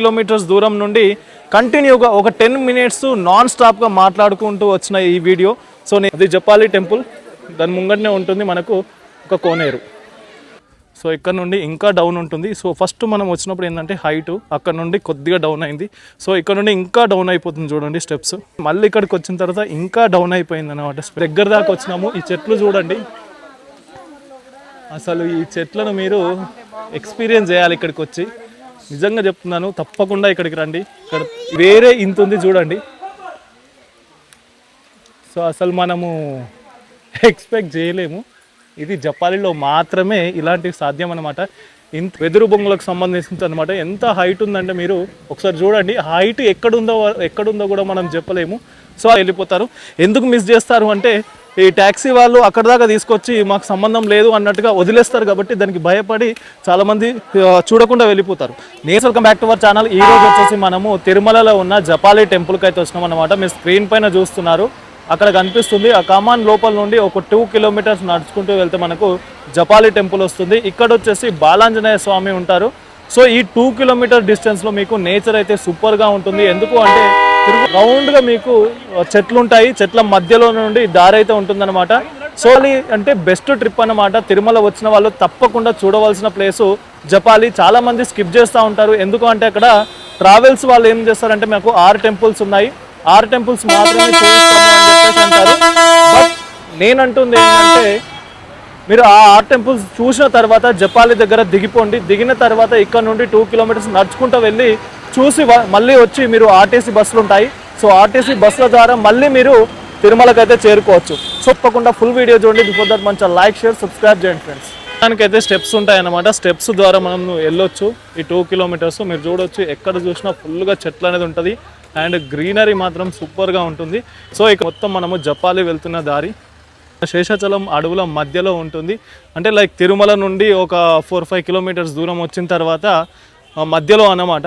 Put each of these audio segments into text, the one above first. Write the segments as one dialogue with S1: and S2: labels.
S1: Kilometres దూరం నుండి కంటిన్యూగా ఒక 10 మినిట్స్ నాన్ స్టాప్గా మాట్లాడుకుంటూ వచ్చిన ఈ వీడియో. సో అది జపాలి టెంపుల్, దాని ముంగటనే ఉంటుంది మనకు ఒక కోనేరు. సో ఇక్కడ నుండి ఇంకా డౌన్ ఉంటుంది. సో ఫస్ట్ మనం వచ్చినప్పుడు ఏంటంటే హైట్, అక్కడ నుండి కొద్దిగా డౌన్ అయింది. సో ఇక్కడ నుండి ఇంకా డౌన్ అయిపోతుంది చూడండి స్టెప్స్. మళ్ళీ ఇక్కడికి వచ్చిన తర్వాత ఇంకా డౌన్ అయిపోయింది అనమాట. దగ్గర దాకా వచ్చినాము. ఈ చెట్లు చూడండి, అసలు ఈ చెట్లను మీరు ఎక్స్పీరియన్స్ చేయాలి ఇక్కడికి వచ్చి. నిజంగా చెప్తున్నాను, తప్పకుండా ఇక్కడికి రండి. ఇక్కడ వేరే ఇంత ఉంది చూడండి. సో అసలు మనము ఎక్స్పెక్ట్ చేయలేము, ఇది జపాలిలో మాత్రమే ఇలాంటివి సాధ్యం అనమాట. ఇంత వెదురు బొంగులకు సంబంధించింది అనమాట. ఎంత హైట్ ఉందంటే మీరు ఒకసారి చూడండి. హైట్ ఎక్కడుందో కూడా మనం చెప్పలేము. సో వెళ్ళిపోతారు. ఎందుకు మిస్ చేస్తారు అంటే ఈ ట్యాక్సీ వాళ్ళు అక్కడ దాకా తీసుకొచ్చి మాకు సంబంధం లేదు అన్నట్టుగా వదిలేస్తారు కాబట్టి దానికి భయపడి చాలామంది చూడకుండా వెళ్ళిపోతారు. Welcome back to our channel. ఈ రోజు వచ్చేసి మనము తిరుమలలో ఉన్న జపాలి టెంపుల్కి అయితే వచ్చినాం అనమాట. మీరు స్క్రీన్ పైన చూస్తున్నారు, అక్కడ కనిపిస్తుంది. ఆ కమాన్ లోపల నుండి ఒక 2 కిలోమీటర్స్ నడుచుకుంటూ వెళ్తే మనకు జపాలి టెంపుల్ వస్తుంది. ఇక్కడ వచ్చేసి బాలాంజనేయ స్వామి ఉంటారు. సో ఈ 2 కిలోమీటర్ డిస్టెన్స్లో మీకు నేచర్ అయితే సూపర్గా ఉంటుంది. ఎందుకు అంటే రౌండ్గా మీకు చెట్లు ఉంటాయి, చెట్ల మధ్యలో నుండి దారి అయితే ఉంటుందన్నమాట. సో అది అంటే బెస్ట్ ట్రిప్ అన్నమాట. తిరుమల వచ్చిన వాళ్ళు తప్పకుండా చూడవలసిన ప్లేసు జపాలి. చాలామంది స్కిప్ చేస్తూ ఉంటారు. ఎందుకు అంటే అక్కడ ట్రావెల్స్ వాళ్ళు ఏం చేస్తారంటే మాకు 6 టెంపుల్స్ ఉన్నాయి, 6 టెంపుల్స్ మాత్రమే చూపిస్తాము అని చెప్పేసి అంటారు. బట్ నేనంటుంది ఏంటంటే మీరు ఆ 6 టెంపుల్స్ చూసిన తర్వాత జపాలి దగ్గర దిగిపోండి. దిగిన తర్వాత ఇక్కడ నుండి 2 కిలోమీటర్స్ నడుచుకుంటూ వెళ్ళి చూసి మళ్ళీ వచ్చి మీరు ఆర్టీసీ బస్సులు ఉంటాయి. సో ఆర్టీసీ బస్సుల ద్వారా మళ్ళీ మీరు తిరుమలకి అయితే చేరుకోవచ్చు. సో తప్పకుండా ఫుల్ వీడియో చూడండి. బిఫోర్ దట్ మంచిగా లైక్, షేర్, సబ్స్క్రైబ్ చేయండి ఫ్రెండ్స్. దానికైతే స్టెప్స్ ఉంటాయన్నమాట. స్టెప్స్ ద్వారా మనం వెళ్ళొచ్చు ఈ 2 కిలోమీటర్స్. మీరు చూడొచ్చు, ఎక్కడ చూసినా ఫుల్గా చెట్లు అనేది ఉంటుంది అండ్ గ్రీనరీ మాత్రం సూపర్గా ఉంటుంది. సో ఇక మొత్తం మనము జపాలి వెళ్తున్న దారి శేషాచలం అడవుల మధ్యలో ఉంటుంది. అంటే లైక్ తిరుమల నుండి ఒక 4-5 కిలోమీటర్స్ దూరం వచ్చిన తర్వాత మధ్యలో అన్నమాట.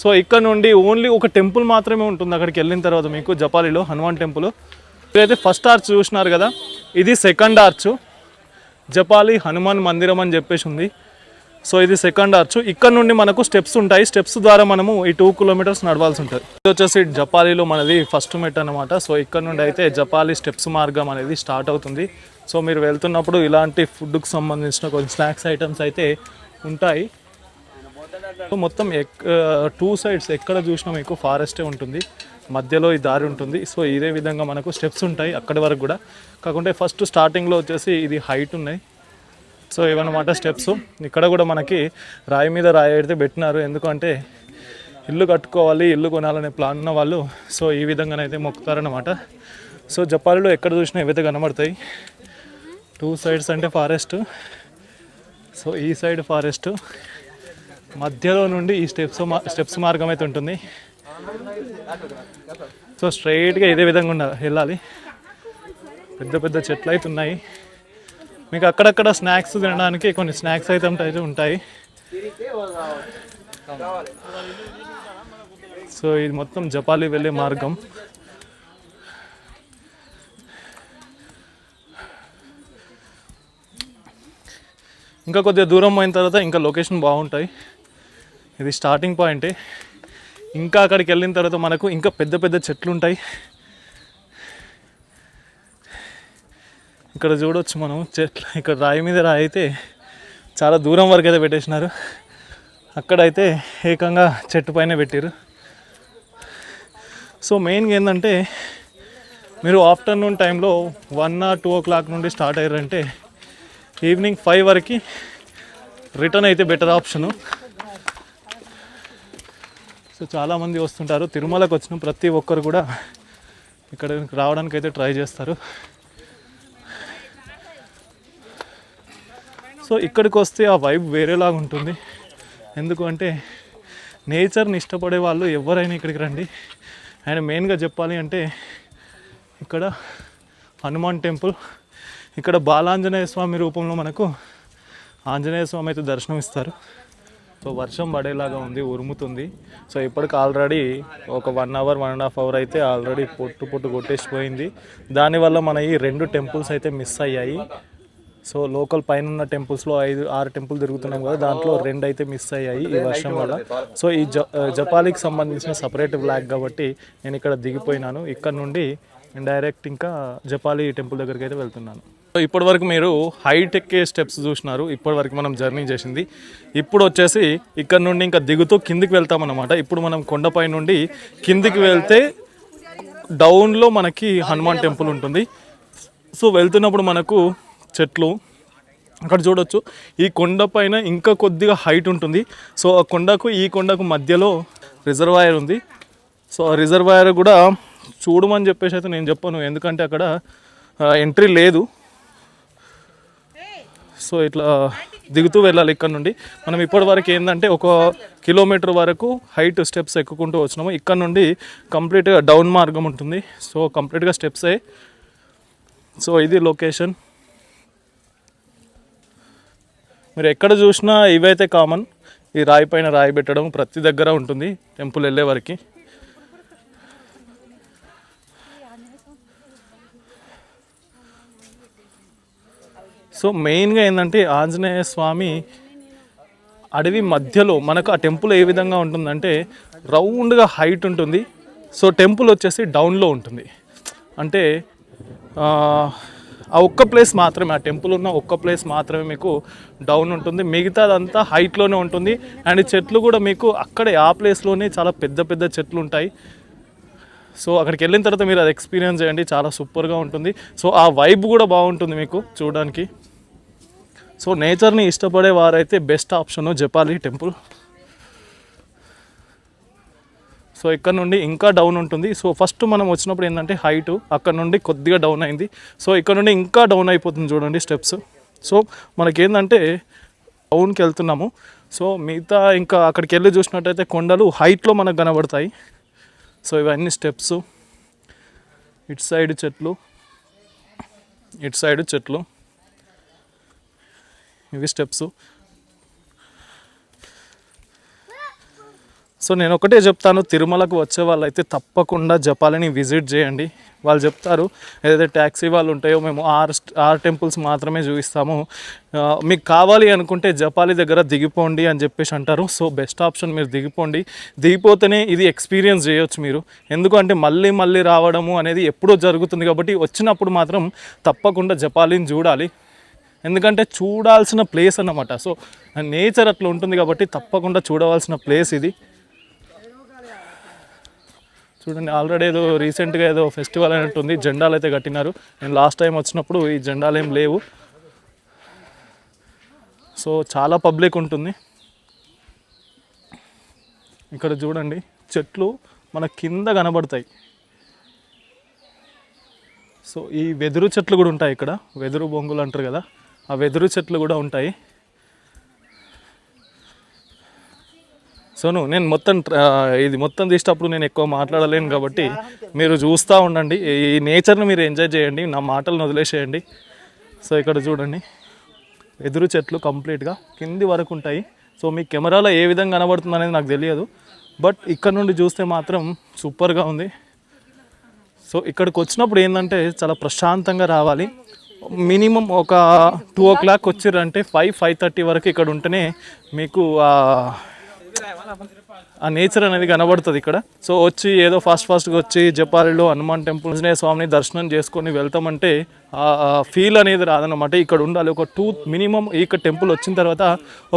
S1: సో ఇక్కడ నుండి ఓన్లీ ఒక టెంపుల్ మాత్రమే ఉంటుంది. అక్కడికి వెళ్ళిన తర్వాత మీకు జపాలిలో హనుమాన్ టెంపుల్. ఇదైతే ఫస్ట్ ఆర్చ్ చూసినారు కదా, ఇది సెకండ్ ఆర్చ్. జపాలి హనుమాన్ మందిరం అని చెప్పేసి ఉంది. సో ఇది సెకండ్ ఆర్చ్. ఇక్కడ నుండి మనకు స్టెప్స్ ఉంటాయి. స్టెప్స్ ద్వారా మనము ఈ 2 కిలోమీటర్స్ నడవాల్సి ఉంటుంది. ఇది వచ్చేసి జపాలిలో మనది ఫస్ట్ మెట్ అనమాట. సో ఇక్కడ నుండి అయితే జపాలి స్టెప్స్ మార్గం అనేది స్టార్ట్ అవుతుంది. సో మీరు వెళ్తున్నప్పుడు ఇలాంటి ఫుడ్కి సంబంధించిన కొన్ని స్నాక్స్ ఐటమ్స్ అయితే ఉంటాయి. సో మొత్తం 2 సైడ్స్ ఎక్కడ చూసినా మీకు ఫారెస్టే ఉంటుంది, మధ్యలో ఈ దారి ఉంటుంది. సో ఇదే విధంగా మనకు స్టెప్స్ ఉంటాయి అక్కడి వరకు కూడా. కాకుంటే ఫస్ట్ స్టార్టింగ్లో వచ్చేసి ఇది హైట్ ఉన్నాయి. సో ఇవన్నమాట స్టెప్స్. ఇక్కడ కూడా మనకి రాయి మీద రాయి అయితే పెట్టినారు. ఎందుకంటే ఇల్లు కట్టుకోవాలి, ఇల్లు కొనాలనే ప్లాన్ ఉన్న వాళ్ళు సో ఈ విధంగానైతే మొక్కుతారనమాట. సో జపాలిలో ఎక్కడ చూసినా ఇవైతే కనబడతాయి. 2 సైడ్స్ అంటే ఫారెస్ట్. సో ఈ సైడ్ ఫారెస్ట్, మధ్యలో నుండి ఈ స్టెప్స్ మార్గం అయితే ఉంటుంది. సో స్ట్రైట్గా ఇదే విధంగా వెళ్ళాలి. పెద్ద పెద్ద చెట్లు అయితే ఉన్నాయి. మీకు అక్కడక్కడ స్నాక్స్ తినడానికి కొన్ని స్నాక్స్ ఐటమ్స్ అయితే ఉంటాయి. సో ఇది మొత్తం జపాలి వెళ్ళే మార్గం. ఇంకా కొద్దిగా దూరం అయిన తర్వాత ఇంకా లొకేషన్ బాగుంటాయి. ఇది స్టార్టింగ్ పాయింటే. ఇంకా అక్కడికి వెళ్ళిన తర్వాత మనకు ఇంకా పెద్ద పెద్ద చెట్లు ఉంటాయి. ఇక్కడ చూడవచ్చు మనం చెట్లు. ఇక్కడ రాయి మీద రాయి అయితే చాలా దూరం వరకు అయితే పెట్టేసినారు. అక్కడైతే ఏకంగా చెట్టు పైన పెట్టారు. సో మెయిన్గా ఏంటంటే మీరు ఆఫ్టర్నూన్ టైంలో 1 or 2 o'clock నుండి స్టార్ట్ అయ్యారంటే ఈవినింగ్ 5 వరకు రిటర్న్ అయితే బెటర్ ఆప్షను. సో చాలామంది వస్తుంటారు. తిరుమలకు వచ్చిన ప్రతి ఒక్కరు కూడా ఇక్కడ రావడానికి అయితే ట్రై చేస్తారు. సో ఇక్కడికి వస్తే ఆ వైబ్ వేరేలాగా ఉంటుంది. ఎందుకు అంటే నేచర్ని ఇష్టపడే వాళ్ళు ఎవరైనా ఇక్కడికి రండి. అండ్ మెయిన్గా చెప్పాలి అంటే ఇక్కడ హనుమాన్ టెంపుల్, ఇక్కడ బాలాంజనేయ స్వామి రూపంలో మనకు ఆంజనేయ స్వామి అయితే దర్శనం ఇస్తారు. సో వర్షం పడేలాగా ఉంది, ఉరుముతుంది. సో ఇప్పటికి ఆల్రెడీ ఒక 1 hour 1.5 hour అయితే ఆల్రెడీ పొట్టు కొట్టేసిపోయింది. దానివల్ల మన ఈ 2 టెంపుల్స్ అయితే మిస్ అయ్యాయి. సో లోకల్ పైన ఉన్న టెంపుల్స్లో 5-6 టెంపుల్ తిరుగుతున్నాం కదా, దాంట్లో 2 అయితే మిస్ అయ్యాయి ఈ వర్షం వల్ల. సో ఈ జపాలికి సంబంధించిన సపరేట్ బ్లాక్ కాబట్టి నేను ఇక్కడ దిగిపోయినాను. ఇక్కడ నుండి డైరెక్ట్ ఇంకా జపాలి టెంపుల్ దగ్గరికి అయితే వెళ్తున్నాను. సో ఇప్పటివరకు మీరు హైట్ ఎక్కే స్టెప్స్ చూసినారు. ఇప్పటివరకు మనం జర్నీ చేసింది. ఇప్పుడు వచ్చేసి ఇక్కడ నుండి ఇంకా దిగుతూ కిందికి వెళ్తామన్నమాట. ఇప్పుడు మనం కొండపై నుండి కిందికి వెళ్తే డౌన్లో మనకి హనుమాన్ టెంపుల్ ఉంటుంది. సో వెళ్తున్నప్పుడు మనకు చెట్లు అక్కడ చూడొచ్చు. ఈ కొండ పైన ఇంకా కొద్దిగా హైట్ ఉంటుంది. సో ఆ కొండకు ఈ కొండకు మధ్యలో రిజర్వాయర్ ఉంది. సో ఆ రిజర్వాయర్ కూడా చూడమని చెప్పేసి అయితే నేను చెప్పను, ఎందుకంటే అక్కడ ఎంట్రీ లేదు. సో ఇట్లా దిగుతూ వెళ్ళాలి ఇక్కడ నుండి. మనం ఇప్పటి వరకు ఏంటంటే 1 కిలోమీటర్ వరకు హైట్ స్టెప్స్ ఎక్కుకుంటూ వచ్చినాము. ఇక్కడ నుండి కంప్లీట్గా డౌన్ మార్గం ఉంటుంది. సో కంప్లీట్గా స్టెప్సే. సో ఇది లొకేషన్. మీరు ఎక్కడ చూసినా ఇవైతే కామన్. ఈ రాయి పైన రాయి పెట్టడం ప్రతి దగ్గర ఉంటుంది టెంపుల్ వెళ్ళే వరకు. సో మెయిన్గా ఏంటంటే ఆంజనేయ స్వామి అడవి మధ్యలో మనకు ఆ టెంపుల్ ఏ విధంగా ఉంటుందంటే రౌండ్గా హైట్ ఉంటుంది. సో టెంపుల్ వచ్చేసి డౌన్లో ఉంటుంది. అంటే ఆ ఒక్క ప్లేస్ మాత్రమే, ఆ టెంపుల్ ఉన్న ఒక్క ప్లేస్ మాత్రమే మీకు డౌన్ ఉంటుంది. మిగతాదంతా హైట్లోనే ఉంటుంది. అండ్ చెట్లు కూడా మీకు అక్కడే ఆ ప్లేస్లోనే చాలా పెద్ద పెద్ద చెట్లు ఉంటాయి. సో అక్కడికి వెళ్ళిన తర్వాత మీరు అది ఎక్స్పీరియన్స్ చేయండి, చాలా సూపర్గా ఉంటుంది. సో ఆ వైబ్ కూడా బాగుంటుంది మీకు చూడడానికి. సో నేచర్ని ఇష్టపడే వారైతే best option Japali temple. So ఇక్కడ నుండి ఇంకా డౌన్ ఉంటుంది. సో ఫస్ట్ మనం వచ్చినప్పుడు ఏంటంటే హైట్, అక్కడ నుండి కొద్దిగా డౌన్ అయింది. సో ఇక్కడ నుండి ఇంకా డౌన్ అయిపోతుంది చూడండి స్టెప్స్. సో మనకేంటంటే డౌన్కి వెళ్తున్నాము. సో మిగతా ఇంకా అక్కడికి వెళ్ళి చూసినట్టయితే కొండలు హైట్లో మనకు కనబడతాయి. సో ఇవన్నీ స్టెప్స్. ఇటు సైడ్ చెట్లు, ఇటు సైడ్ చెట్లు, ఇవి స్టెప్స్. సో నేను ఒకటే చెప్తాను, తిరుమలకు వచ్చే వాళ్ళు అయితే తప్పకుండా జపాలిని విజిట్ చేయండి. వాళ్ళు చెప్తారు ఏదైతే ట్యాక్సీ వాళ్ళు ఉంటాయో మేము 6 టెంపుల్స్ మాత్రమే చూపిస్తాము, మీకు కావాలి అనుకుంటే జపాలి దగ్గర దిగిపోండి అని చెప్పేసి అంటారు. సో బెస్ట్ ఆప్షన్ మీరు దిగిపోండి. దిగిపోతేనే ఇది ఎక్స్పీరియన్స్ చేయొచ్చు మీరు. ఎందుకంటే మళ్ళీ మళ్ళీ రావడము అనేది ఎప్పుడో జరుగుతుంది కాబట్టి వచ్చినప్పుడు మాత్రం తప్పకుండా జపాలిని చూడాలి. ఎందుకంటే చూడాల్సిన ప్లేస్ అన్నమాట. సో నేచర్ అట్లా ఉంటుంది కాబట్టి తప్పకుండా చూడవలసిన ప్లేస్ ఇది. చూడండి ఆల్రెడీ ఏదో రీసెంట్గా ఏదో ఫెస్టివల్ అయినట్టుంది. జెండాలు అయితే కట్టినారు. నేను లాస్ట్ టైం వచ్చినప్పుడు ఈ జెండాలు ఏం లేవు. సో చాలా పబ్లిక్ ఉంటుంది. ఇక్కడ చూడండి చెట్లు మన కింద కనబడతాయి. సో ఈ వెదురు చెట్లు కూడా ఉంటాయి ఇక్కడ. వెదురు బొంగులు అంటారు కదా, ఆ వెదురు చెట్లు కూడా ఉంటాయి. సో నేను ఇది మొత్తం తీసేటప్పుడు నేను ఎక్కువ మాట్లాడలేను కాబట్టి మీరు చూస్తూ ఉండండి. ఈ నేచర్ని మీరు ఎంజాయ్ చేయండి, నా మాటలను వదిలేసేయండి. సో ఇక్కడ చూడండి వెదురు చెట్లు కంప్లీట్గా కింది వరకు ఉంటాయి. సో మీ కెమెరాలో ఏ విధంగా కనబడుతుంది అనేది నాకు తెలియదు, బట్ ఇక్కడ నుండి చూస్తే మాత్రం సూపర్గా ఉంది. సో ఇక్కడికి వచ్చినప్పుడు ఏంటంటే చాలా ప్రశాంతంగా రావాలి. మినిమం ఒక 2 o'clock వచ్చిర్రంటే 5-5:30 వరకు ఇక్కడ ఉంటేనే మీకు ఆ నేచర్ అనేది కనబడుతుంది ఇక్కడ. సో వచ్చి ఏదో ఫాస్ట్గా వచ్చి జపాలిలో హనుమాన్ టెంపుల్ ఆంజనేయ స్వామిని దర్శనం చేసుకొని వెళ్తామంటే ఆ ఫీల్ అనేది రాదన్నమాట. ఇక్కడ ఉండాలి. మినిమం ఇక్కడ టెంపుల్ వచ్చిన తర్వాత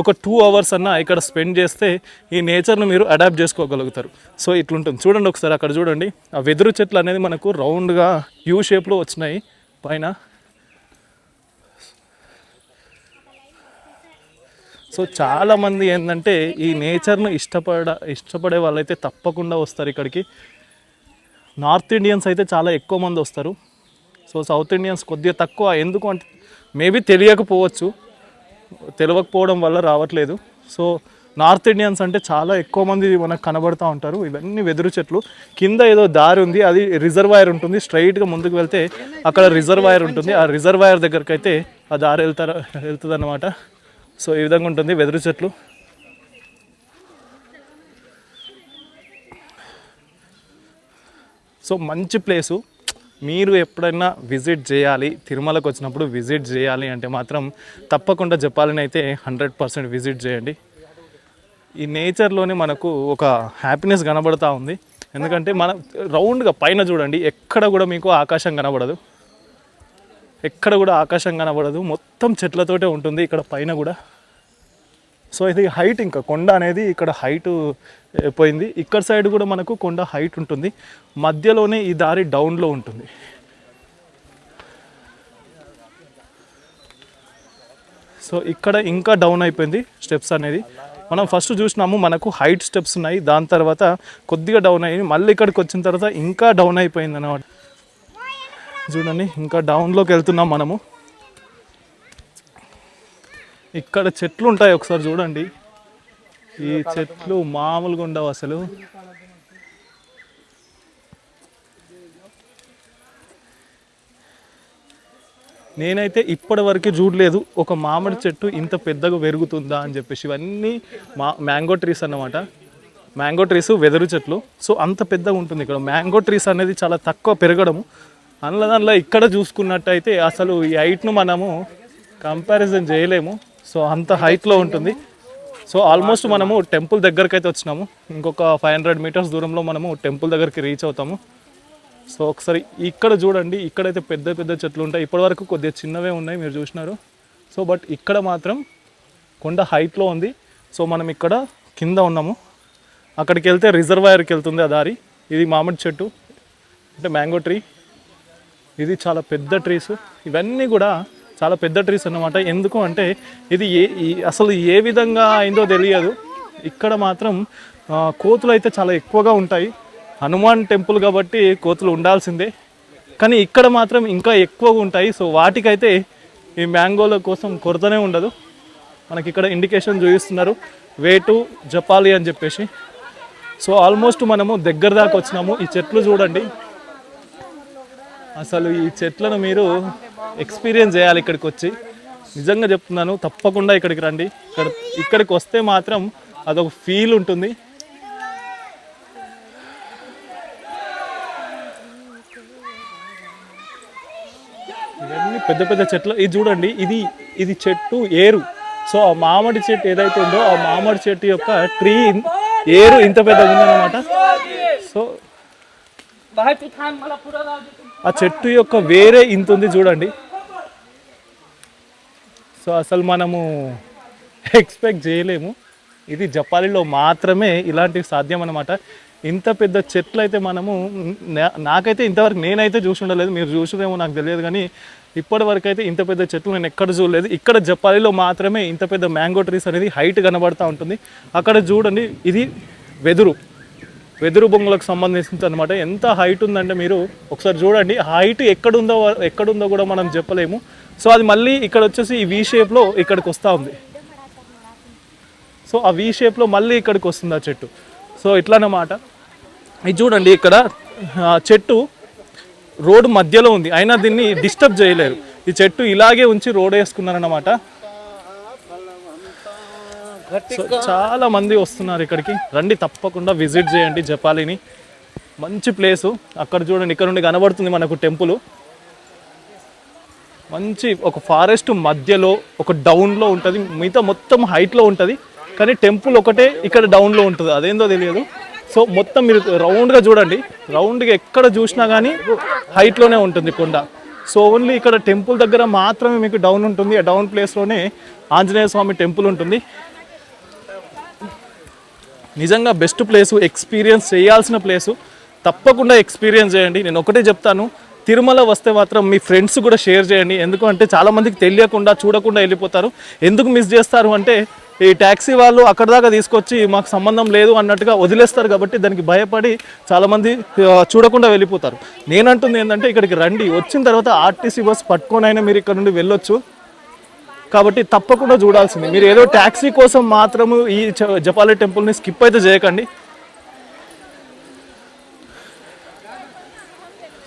S1: ఒక 2 hours అన్నా ఇక్కడ స్పెండ్ చేస్తే ఈ నేచర్ను మీరు అడాప్ట్ చేసుకోగలుగుతారు. సో ఇట్లుంటుంది చూడండి ఒకసారి. అక్కడ చూడండి ఆ వెదురు చెట్లు అనేది మనకు రౌండ్గా యూ షేప్లో వచ్చినాయి పైన. సో చాలామంది ఏంటంటే ఈ నేచర్ను ఇష్టపడే వాళ్ళైతే తప్పకుండా వస్తారు ఇక్కడికి. నార్త్ ఇండియన్స్ అయితే చాలా ఎక్కువ మంది వస్తారు. సో సౌత్ ఇండియన్స్ కొద్దిగా తక్కువ. ఎందుకు అంటే మేబీ తెలియకపోవడం వల్ల రావట్లేదు. సో నార్త్ ఇండియన్స్ అంటే చాలా ఎక్కువ మంది మనకు కనబడుతూ ఉంటారు. ఇవన్నీ వెదురు చెట్లు. కింద ఏదో దారి ఉంది, అది రిజర్వాయర్ ఉంటుంది. స్ట్రైట్గా ముందుకు వెళ్తే అక్కడ రిజర్వాయర్ ఉంటుంది. ఆ రిజర్వాయర్ దగ్గరికి అయితే ఆ దారి వెళ్తుంది అన్నమాట. సో ఈ విధంగా ఉంటుంది వెదురు చెట్లు. సో మంచి ప్లేసు. మీరు ఎప్పుడైనా విజిట్ చేయాలి, తిరుమలకు వచ్చినప్పుడు విజిట్ చేయాలి అంటే మాత్రం తప్పకుండా జపాలిని అయితే 100% విజిట్ చేయండి. ఈ నేచర్లోనే మనకు ఒక హ్యాపీనెస్ కనబడుతూ ఉంది. ఎందుకంటే మనం రౌండ్గా పైన చూడండి, ఎక్కడ కూడా మీకు ఆకాశం కనబడదు, ఎక్కడ కూడా ఆకాశం కనబడదు, మొత్తం చెట్లతోటే ఉంటుంది ఇక్కడ పైన కూడా. సో ఇది హైట్, ఇంకా కొండ అనేది ఇక్కడ హైట్ పోయింది. ఇక్కడ సైడ్ కూడా మనకు కొండ హైట్ ఉంటుంది, మధ్యలోనే ఈ దారి డౌన్లో ఉంటుంది. సో ఇక్కడ ఇంకా డౌన్ అయిపోయింది స్టెప్స్ అనేది. మనం ఫస్ట్ చూసినాము మనకు హైట్ స్టెప్స్ ఉన్నాయి, దాని తర్వాత కొద్దిగా డౌన్ అయ్యి మళ్ళీ ఇక్కడికి వచ్చిన తర్వాత ఇంకా డౌన్ అయిపోయింది అన్నమాట. చూడండి ఇంకా డౌన్లోకి వెళ్తున్నాం మనము. ఇక్కడ చెట్లు ఉంటాయి, ఒకసారి చూడండి. ఈ చెట్లు మామూలుగా ఉండవు అసలు. నేనైతే ఇప్పటి వరకు చూడలేదు ఒక మామిడి చెట్టు ఇంత పెద్దగా పెరుగుతుందా అని చెప్పేసి. ఇవన్నీ మ్యాంగో ట్రీస్ అన్నమాట. మ్యాంగో ట్రీస్ వెదురు చెట్లు. సో అంత పెద్దగా ఉంటుంది ఇక్కడ. మ్యాంగో ట్రీస్ అనేది చాలా తక్కువ పెరగడము. దానిలో ఇక్కడ చూసుకున్నట్టయితే అసలు ఈ హైట్ను మనము కంపారిజన్ చేయలేము. సో అంత హైట్లో ఉంటుంది. సో ఆల్మోస్ట్ మనము టెంపుల్ దగ్గరికి అయితే వచ్చినాము. ఇంకొక 500 మీటర్స్ దూరంలో మనము టెంపుల్ దగ్గరికి రీచ్ అవుతాము. సో ఒకసారి ఇక్కడ చూడండి, ఇక్కడైతే పెద్ద పెద్ద చెట్లు ఉంటాయి. ఇప్పటివరకు కొద్దిగా చిన్నవే ఉన్నాయి, మీరు చూసినారు. సో బట్ ఇక్కడ మాత్రం కొండ హైట్లో ఉంది. సో మనం ఇక్కడ కింద ఉన్నాము. అక్కడికి వెళ్తే రిజర్వాయర్కి వెళ్తుంది ఆ దారి. ఇది మామిడి చెట్టు అంటే మ్యాంగో ట్రీ. ఇది చాలా పెద్ద ట్రీస్. ఇవన్నీ కూడా చాలా పెద్ద ట్రీస్ అన్నమాట. ఎందుకు అంటే ఇది అసలు ఏ విధంగా అయిందో తెలియదు. ఇక్కడ మాత్రం కోతులు అయితే చాలా ఎక్కువగా ఉంటాయి. హనుమాన్ టెంపుల్ కాబట్టి కోతులు ఉండాల్సిందే, కానీ ఇక్కడ మాత్రం ఇంకా ఎక్కువగా ఉంటాయి. సో వాటికైతే ఈ మ్యాంగోల కోసం కొరతనే ఉండదు. మనకి ఇక్కడ ఇండికేషన్ చూపిస్తున్నారు, వే టు జపాలి అని చెప్పేసి. సో ఆల్మోస్ట్ మనము దగ్గర దాకా వచ్చినాము. ఈ చెట్లు చూడండి, అసలు ఈ చెట్లను మీరు ఎక్స్పీరియన్స్ చేయాలి ఇక్కడికి వచ్చి. నిజంగా చెప్తున్నాను, తప్పకుండా ఇక్కడికి రండి. ఇక్కడికి వస్తే మాత్రం అదొక ఫీల్ ఉంటుంది. ఇవన్నీ పెద్ద పెద్ద చెట్లు. ఇది చూడండి, ఇది చెట్టు ఏరు. సో ఆ మామిడి చెట్టు ఏదైతే ఉందో ఆ మామిడి చెట్టు యొక్క ట్రీ ఏరు ఇంత పెద్దగా ఉందన్నమాట. సో ఆ చెట్టు యొక్క వేరే ఇంత ఉంది చూడండి. సో అసలు మనము ఎక్స్పెక్ట్ చేయలేము. ఇది జపాలిలో మాత్రమే ఇలాంటివి సాధ్యం అన్నమాట. ఇంత పెద్ద చెట్లు అయితే మనము నాకైతే ఇంతవరకు నేనైతే చూసి ఉండలేదు, మీరు చూసినేమో నాకు తెలియదు, కానీ ఇప్పటి వరకు అయితే ఇంత పెద్ద చెట్లు నేను ఎక్కడ చూడలేదు. ఇక్కడ జపాలిలో మాత్రమే ఇంత పెద్ద మ్యాంగో ట్రీస్ అనేది హైట్ కనబడుతూ ఉంటుంది. అక్కడ చూడండి, ఇది వెదురు బొంగులకు సంబంధించింది అనమాట. ఎంత హైట్ ఉందంటే మీరు ఒకసారి చూడండి. హైట్ ఎక్కడుందో కూడా మనం చెప్పలేము. సో అది మళ్ళీ ఇక్కడ వచ్చేసి ఈ వీ షేప్లో ఇక్కడికి వస్తూ ఉంది. సో ఆ వీ షేప్లో మళ్ళీ ఇక్కడికి వస్తుంది ఆ చెట్టు. సో ఇట్లన్నమాట. ఇది చూడండి, ఇక్కడ చెట్టు రోడ్డు మధ్యలో ఉంది, అయినా దీన్ని డిస్టర్బ్ చేయలేరు. ఈ చెట్టు ఇలాగే ఉంచి రోడ్ వేసుకున్నారన్నమాట. సో చాలా మంది వస్తున్నారు ఇక్కడికి. రండి, తప్పకుండా విజిట్ చేయండి జపాలిని. మంచి ప్లేసు. అక్కడ చూడండి, ఇక్కడ నుండి కనబడుతుంది మనకు టెంపుల్. మంచి ఒక ఫారెస్ట్ మధ్యలో ఒక డౌన్లో ఉంటుంది, మిగతా మొత్తం హైట్లో ఉంటుంది. కానీ టెంపుల్ ఒకటే ఇక్కడ డౌన్లో ఉంటుంది, అదేందో తెలియదు. సో మొత్తం మీరు రౌండ్గా చూడండి, రౌండ్గా ఎక్కడ చూసినా కానీ హైట్లోనే ఉంటుంది కొండ. సో ఓన్లీ ఇక్కడ టెంపుల్ దగ్గర మాత్రమే మీకు డౌన్ ఉంటుంది. ఆ డౌన్ ప్లేస్లోనే ఆంజనేయ స్వామి టెంపుల్ ఉంటుంది. నిజంగా బెస్ట్ ప్లేసు, ఎక్స్పీరియన్స్ చేయాల్సిన ప్లేసు. తప్పకుండా ఎక్స్పీరియన్స్ చేయండి. నేను ఒకటే చెప్తాను, తిరుమల వస్తే మాత్రం మీ ఫ్రెండ్స్ కూడా షేర్ చేయండి. ఎందుకంటే చాలామందికి తెలియకుండా చూడకుండా వెళ్ళిపోతారు. ఎందుకు మిస్ చేస్తారు అంటే ఈ ట్యాక్సీ వాళ్ళు అక్కడ దాకా తీసుకొచ్చి మాకు సంబంధం లేదు అన్నట్టుగా వదిలేస్తారు. కాబట్టి దానికి భయపడి చాలామంది చూడకుండా వెళ్ళిపోతారు. నేనంటుంది ఏంటంటే ఇక్కడికి రండి, వచ్చిన తర్వాత ఆర్టీసీ బస్ పట్టుకొని అయినా మీరు ఇక్కడ నుండి వెళ్ళొచ్చు. కాబట్టి తప్పకుండా చూడాల్సింది. మీరు ఏదో ట్యాక్సీ కోసం మాత్రము ఈ జపాలి టెంపుల్ని స్కిప్ అయితే చేయకండి.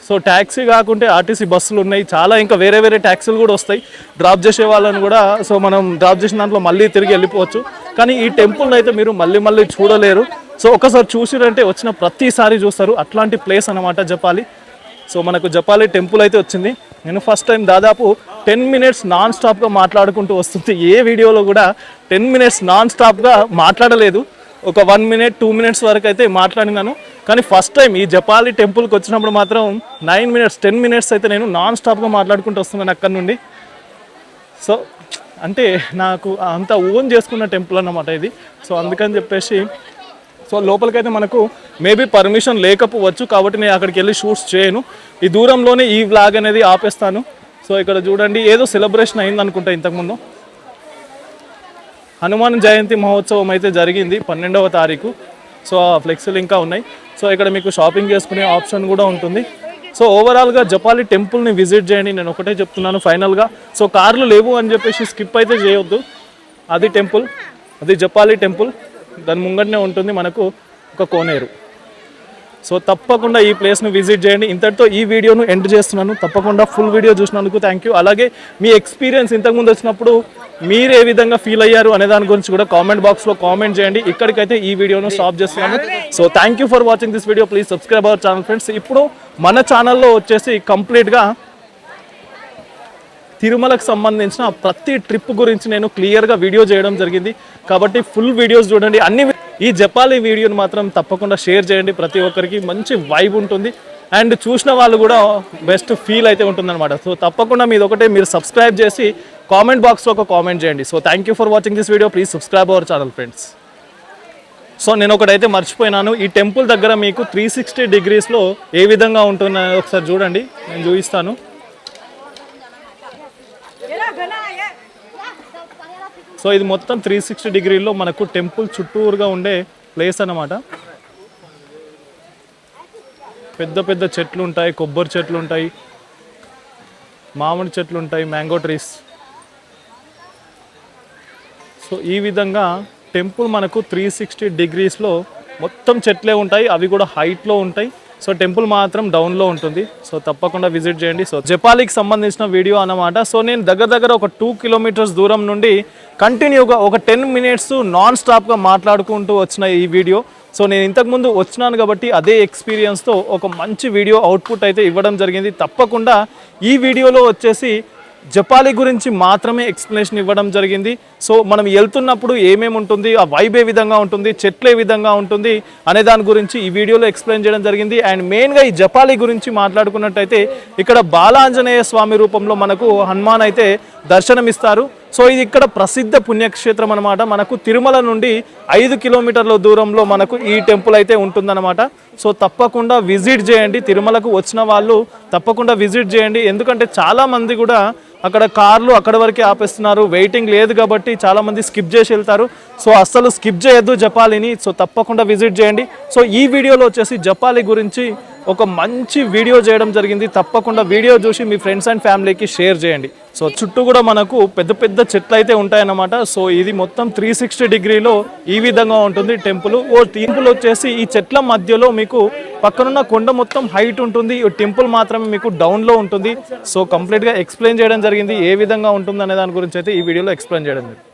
S1: సో ట్యాక్సీ కాకుంటే ఆర్టీసీ బస్సులు ఉన్నాయి చాలా, ఇంకా వేరే వేరే ట్యాక్సీలు కూడా వస్తాయి డ్రాప్ చేసే వాళ్ళని కూడా. సో మనం డ్రాప్ చేసిన దాంట్లో మళ్ళీ తిరిగి వెళ్ళిపోవచ్చు. కానీ ఈ టెంపుల్ని అయితే మీరు మళ్ళీ చూడలేరు. సో ఒకసారి చూసిరంటే వచ్చిన ప్రతిసారి చూస్తారు. అట్లాంటి ప్లేస్ అన్నమాట జపాలి. సో మనకు జపాలి టెంపుల్ అయితే వచ్చింది. నేను ఫస్ట్ టైం దాదాపు 10 minutes నాన్ స్టాప్గా మాట్లాడుకుంటూ వస్తుంది. ఏ వీడియోలో కూడా 10 minutes నాన్ స్టాప్గా మాట్లాడలేదు. ఒక 1 minute 2 minutes వరకు అయితే మాట్లాడినాను. కానీ ఫస్ట్ టైం ఈ జపాలి టెంపుల్కి వచ్చినప్పుడు మాత్రం 9 minutes 10 minutes అయితే నేను నాన్ స్టాప్గా మాట్లాడుకుంటూ వస్తున్నాను అక్కడ నుండి. సో అంటే నాకు అంత ఓన్ చేసుకున్న టెంపుల్ అన్నమాట ఇది. సో అందుకని చెప్పేసి సో లోపలికైతే మనకు మేబీ పర్మిషన్ లేకపోవచ్చు, కాబట్టి నేను అక్కడికి వెళ్ళి షూట్స్ చేయను. ఈ దూరంలోనే ఈ వ్లాగ్ అనేది ఆపేస్తాను. సో ఇక్కడ చూడండి ఏదో సెలబ్రేషన్ అయింది అనుకుంటా ఇంతకుముందు. హనుమాన్ జయంతి మహోత్సవం అయితే జరిగింది 12వ తారీఖు. సో ఆ ఫ్లెక్సీలు ఇంకా ఉన్నాయి. సో ఇక్కడ మీకు షాపింగ్ చేసుకునే ఆప్షన్ కూడా ఉంటుంది. సో ఓవరాల్గా జపాలి టెంపుల్ని విజిట్ చేయండి. నేను ఒకటే చెప్తున్నాను ఫైనల్గా. సో కార్లు లేవు అని చెప్పేసి స్కిప్ అయితే చేయొద్దు. అది టెంపుల్, అది జపాలి టెంపుల్. దాని ముంగటనే ఉంటుంది మనకు ఒక కోనేరు. సో తప్పకుండా ఈ ప్లేస్ను విజిట్ చేయండి. ఇంతటితో ఈ వీడియోను ఎండ్ చేస్తున్నాను. తప్పకుండా ఫుల్ వీడియో చూసినందుకు థ్యాంక్ యూ. అలాగే మీ ఎక్స్పీరియన్స్ ఇంతకుముందు వచ్చినప్పుడు మీరు ఏ విధంగా ఫీల్ అయ్యారు అనే దాని గురించి కూడా కామెంట్ బాక్స్లో కామెంట్ చేయండి. ఇక్కడికైతే ఈ వీడియోను స్టాప్ చేస్తున్నాను. So thank you for watching this video. Please subscribe our channel friends. ఇప్పుడు మన ఛానల్లో వచ్చేసి కంప్లీట్గా తిరుమలకు సంబంధించిన ప్రతి ట్రిప్ గురించి నేను క్లియర్గా వీడియో చేయడం జరిగింది. కాబట్టి ఫుల్ వీడియోస్ చూడండి. ఈ జపాలి వీడియోని మాత్రం తప్పకుండా షేర్ చేయండి. ప్రతి ఒక్కరికి మంచి వైబ్ ఉంటుంది అండ్ చూసిన వాళ్ళు కూడా బెస్ట్ ఫీల్ అయితే ఉంటుందన్నమాట. సో తప్పకుండా మీది ఒకటే, మీరు సబ్స్క్రైబ్ చేసి కామెంట్ బాక్స్లో ఒక కామెంట్ చేయండి. So thank you for watching this video. Please subscribe our channel friends. So నేను ఒకటైతే మర్చిపోయినాను. ఈ టెంపుల్ దగ్గర మీకు 360 degreesలో ఏ విధంగా ఉంటుందో ఒకసారి చూడండి, నేను చూపిస్తాను. సో ఇది మొత్తం 360 degreesలో మనకు టెంపుల్ చుట్టూరుగా ఉండే ప్లేస్ అన్నమాట. పెద్ద పెద్ద చెట్లు ఉంటాయి, కొబ్బరి చెట్లు ఉంటాయి, మామిడి చెట్లు ఉంటాయి, మ్యాంగో ట్రీస్. సో ఈ విధంగా టెంపుల్ మనకు 360 degreesలో మొత్తం చెట్లే ఉంటాయి, అవి కూడా హైట్లో ఉంటాయి. సో టెంపుల్ మాత్రం డౌన్లో ఉంటుంది. సో తప్పకుండా విజిట్ చేయండి. సో జపాలికి సంబంధించిన వీడియో అన్నమాట. సో నేను దగ్గర ఒక 2 kilometers దూరం నుండి కంటిన్యూగా ఒక 10 minutes నాన్ స్టాప్గా మాట్లాడుకుంటూ వచ్చిన ఈ వీడియో. సో నేను ఇంతకుముందు వచ్చినాను కాబట్టి అదే ఎక్స్పీరియన్స్తో ఒక మంచి వీడియో అవుట్పుట్ అయితే ఇవ్వడం జరిగింది. తప్పకుండా ఈ వీడియోలో వచ్చేసి జపాలి గురించి మాత్రమే ఎక్స్ప్లెనేషన్ ఇవ్వడం జరిగింది. సో మనం వెళ్తున్నప్పుడు ఏమేమి ఉంటుంది, ఆ వైబ్ ఏ విధంగా ఉంటుంది, చెట్లు ఏ విధంగా ఉంటుంది అనే దాని గురించి ఈ వీడియోలో ఎక్స్ప్లెయిన్ చేయడం జరిగింది. అండ్ మెయిన్గా ఈ జపాలి గురించి మాట్లాడుకున్నట్టయితే ఇక్కడ బాలాంజనేయ స్వామి రూపంలో మనకు హనుమాన్ అయితే దర్శనమిస్తారు. సో ఇది ఇక్కడ ప్రసిద్ధ పుణ్యక్షేత్రం అనమాట. మనకు తిరుమల నుండి 5 kilometers దూరంలో మనకు ఈ టెంపుల్ అయితే ఉంటుందన్నమాట. సో తప్పకుండా విజిట్ చేయండి. తిరుమలకు వచ్చిన వాళ్ళు తప్పకుండా విజిట్ చేయండి. ఎందుకంటే చాలామంది కూడా అక్కడ కార్లు అక్కడ వరకే ఆపేస్తున్నారు, వెయిటింగ్ లేదు కాబట్టి చాలామంది స్కిప్ చేసి వెళ్తారు. సో అస్సలు స్కిప్ చేయొద్దు జపాలిని. సో తప్పకుండా విజిట్ చేయండి. సో ఈ వీడియోలో వచ్చేసి జపాలి గురించి ఒక మంచి వీడియో చేయడం జరిగింది. తప్పకుండా వీడియో చూసి మీ ఫ్రెండ్స్ అండ్ ఫ్యామిలీకి షేర్ చేయండి. సో చుట్టూ కూడా మనకు పెద్ద పెద్ద చెట్లు అయితే ఉంటాయన్నమాట. సో ఇది మొత్తం 360 degreesలో ఈ విధంగా ఉంటుంది టెంపుల్. టెంపుల్ వచ్చేసి ఈ చెట్ల మధ్యలో మీకు పక్కనున్న కొండ మొత్తం హైట్ ఉంటుంది, టెంపుల్ మాత్రమే మీకు డౌన్లో ఉంటుంది. సో కంప్లీట్గా ఎక్స్ప్లెయిన్ చేయడం జరిగింది ఏ విధంగా ఉంటుంది అనే దాని గురించి అయితే ఈ వీడియోలో ఎక్స్ప్లెయిన్ చేయడం జరిగింది.